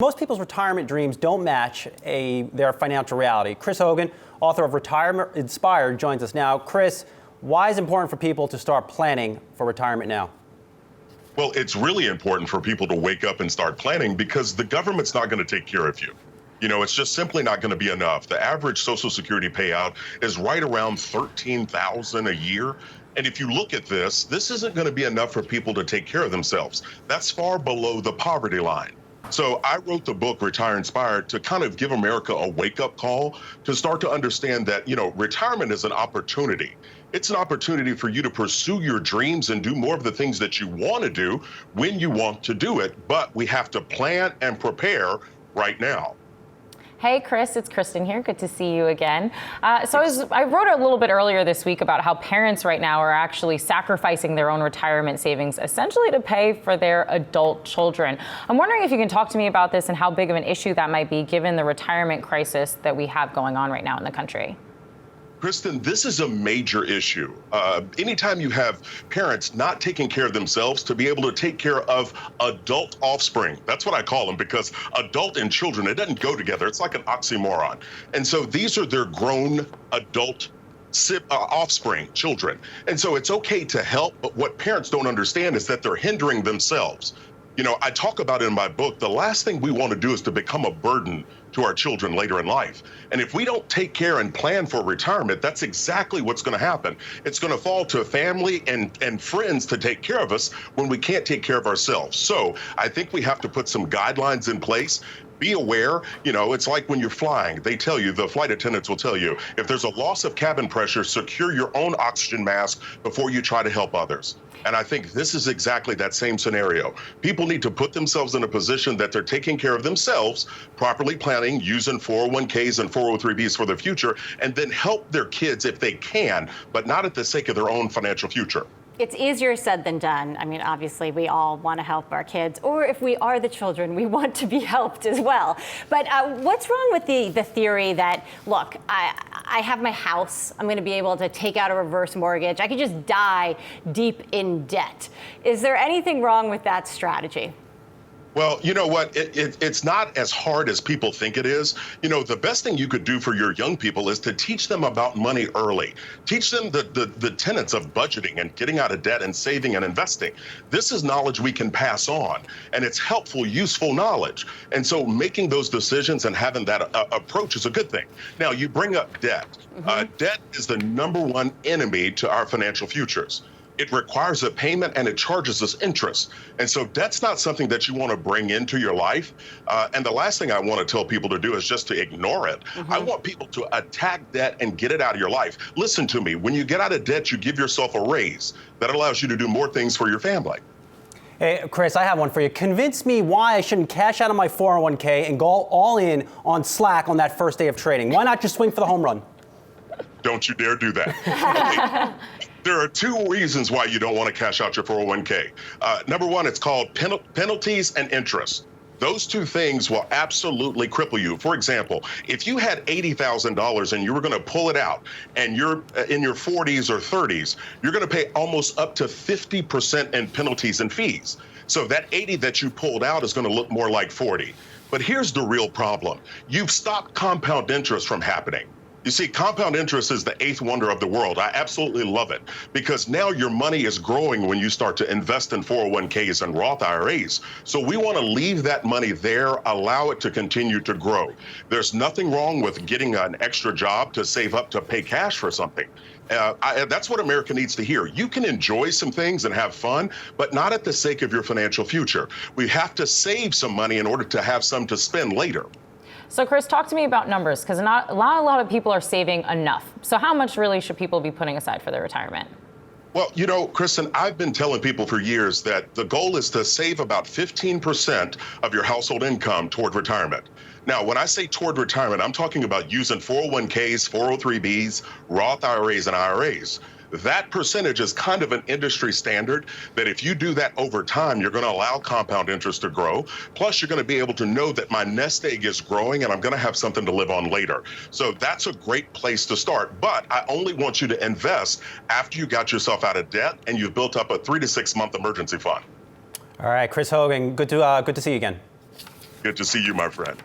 Most people's retirement dreams don't match their financial reality. Chris Hogan, author of Retirement Inspired, joins us now. Chris, why is it important for people to start planning for retirement now? Well, it's really important for people to wake up and start planning because the government's not going to take care of you. You know, it's just simply not going to be enough. The average Social Security payout is right around $13,000 a year. And if you look at this isn't going to be enough for people to take care of themselves. That's far below the poverty line. So I wrote the book, Retire Inspired, to kind of give America a wake-up call to start to understand that, retirement is an opportunity. It's an opportunity for you to pursue your dreams and do more of the things that you want to do when you want to do it. But we have to plan and prepare right now. Hey, Chris, it's Kristen here. Good to see you again. I wrote a little bit earlier this week about how parents right now are actually sacrificing their own retirement savings essentially to pay for their adult children. I'm wondering if you can talk to me about this and how big of an issue that might be given the retirement crisis that we have going on right now in the country. Kristen, this is a major issue. Anytime you have parents not taking care of themselves to be able to take care of adult offspring, that's what I call them, because adult and children, it doesn't go together. It's like an oxymoron. And so these are their grown adult offspring, children. And so it's okay to help, but what parents don't understand is that they're hindering themselves. I talk about in my book, the last thing we want to do is to become a burden to our children later in life. And if we don't take care and plan for retirement, that's exactly what's going to happen. It's going to fall to family and friends to take care of us when we can't take care of ourselves. So I think we have to put some guidelines in place. Be aware, it's like when you're flying, they tell you, the flight attendants will tell you, if there's a loss of cabin pressure, secure your own oxygen mask before you try to help others. And I think this is exactly that same scenario. People need to put themselves in a position that they're taking care of themselves, properly planning, using 401ks and 403bs for their future, and then help their kids if they can, but not at the sake of their own financial future. It's easier said than done. I mean, obviously, we all want to help our kids, or if we are the children, we want to be helped as well. But what's wrong with the theory that, look, I have my house, I'm going to be able to take out a reverse mortgage, I could just die deep in debt. Is there anything wrong with that strategy? Well, you know what? It's not as hard as people think it is. The best thing you could do for your young people is to teach them about money early. Teach them the tenets of budgeting and getting out of debt and saving and investing. This is knowledge we can pass on, and it's helpful, useful knowledge. And so making those decisions and having that approach is a good thing. Now, you bring up debt. Debt is the number one enemy to our financial futures. It requires a payment and it charges us interest. And so debt's not something that you want to bring into your life. And the last thing I want to tell people to do is just to ignore it. I want people to attack debt and get it out of your life. Listen to me, when you get out of debt, you give yourself a raise. That allows you to do more things for your family. Hey, Chris, I have one for you. Convince me why I shouldn't cash out of my 401k and go all in on Slack on that first day of trading. Why not just swing for the home run? Don't you dare do that. There are two reasons why you don't want to cash out your 401k. Number one, it's called penalties and interest. Those two things will absolutely cripple you. For example, if you had $80,000 and you were going to pull it out and you're in your 40s or 30s, you're going to pay almost up to 50% in penalties and fees. So that 80 that you pulled out is going to look more like 40. But here's the real problem. You've stopped compound interest from happening. You see, compound interest is the eighth wonder of the world. I absolutely love it because now your money is growing when you start to invest in 401ks and Roth IRAs. So we want to leave that money there, allow it to continue to grow. There's nothing wrong with getting an extra job to save up to pay cash for something. That's what America needs to hear. You can enjoy some things and have fun, but not at the sake of your financial future. We have to save some money in order to have some to spend later. So, Chris, talk to me about numbers, because not a lot of people are saving enough. So how much really should people be putting aside for their retirement? Well, Kristen, I've been telling people for years that the goal is to save about 15% of your household income toward retirement. Now, when I say toward retirement, I'm talking about using 401ks, 403bs, Roth IRAs, and IRAs. That percentage is kind of an industry standard that if you do that over time, you're going to allow compound interest to grow. Plus, you're going to be able to know that my nest egg is growing and I'm going to have something to live on later. So that's a great place to start. But I only want you to invest after you got yourself out of debt and you've built up a 3 to 6 month emergency fund. All right, Chris Hogan, good to see you again. Good to see you, my friend.